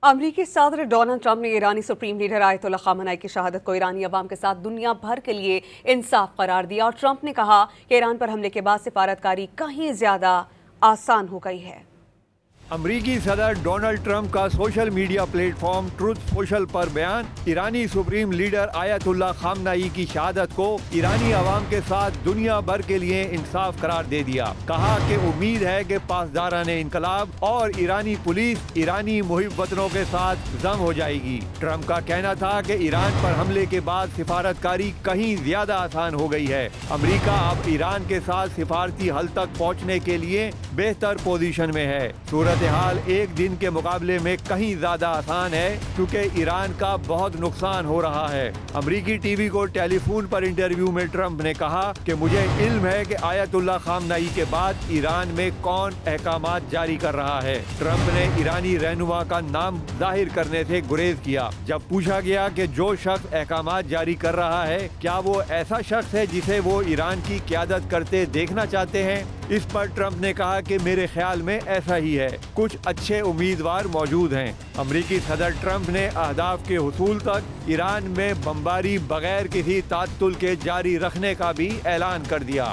امریکی صدر Donald Trump نے ایرانی سپریم لیڈر آیت اللہ خامنہئی کی شہادت کو ایرانی عوام کے ساتھ دنیا بھر کے لیے انصاف قرار دیا اور ٹرمپ نے کہا کہ ایران پر حملے کے بعد سفارتکاری کہیں زیادہ آسان ہو گئی ہے۔ امریکی صدر ڈونلڈ ٹرمپ کا social media platform Truth Social پر بیان ایرانی سپریم لیڈر آیت اللہ خامنہئی کی شہادت کو ایرانی عوام کے ساتھ دنیا بھر کے لیے انصاف قرار دے دیا۔ کہا کہ امید ہے کہ پاسداران انقلاب اور ایرانی پولیس ایرانی محب وطنوں کے ساتھ ضم ہو جائے گی۔ ٹرمپ کا کہنا تھا کہ ایران پر حملے کے بعد سفارتکاری کہیں زیادہ آسان ہو گئی ہے۔ امریکہ اب ایران کے ساتھ سفارتی حل تک پہنچنے کے لیے بہتر پوزیشن میں ہے۔ صورتحال ایک دن کے مقابلے میں کہیں زیادہ آسان ہے کیونکہ ایران کا بہت نقصان ہو رہا ہے۔ امریکی ٹی وی کو ٹیلی فون پر انٹرویو میں ٹرمپ نے کہا کہ مجھے علم ہے کہ آیت اللہ خامنہئی کے بعد ایران میں کون احکامات جاری کر رہا ہے۔ ٹرمپ نے ایرانی رہنما کا نام ظاہر کرنے سے گریز کیا۔ جب پوچھا گیا کہ جو شخص احکامات جاری کر رہا ہے کیا وہ ایسا شخص ہے جسے وہ ایران کی قیادت کرتے دیکھنا چاہتے ہیں، اس پر ٹرمپ نے کہا کہ میرے خیال میں ایسا ہی ہے، کچھ اچھے امیدوار موجود ہیں۔ امریکی صدر ٹرمپ نے اہداف کے حصول تک ایران میں بمباری بغیر کسی تعطل کے جاری رکھنے کا بھی اعلان کر دیا۔